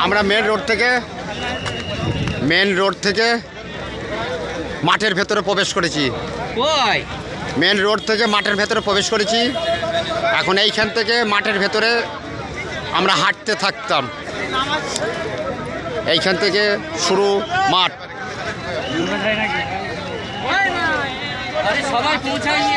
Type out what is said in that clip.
আমরা main road থেকে মাঠের ভেতরে প্রবেশ করেছি। মেন রোড থেকে মাঠের ভেতরে প্রবেশ করেছি। এখন এইখান থেকে মাঠের ভেতরে আমরা হাঁটতে থাকতাম। এইখান থেকে শুরু মাঠ। সবাই পৌঁছায়নি।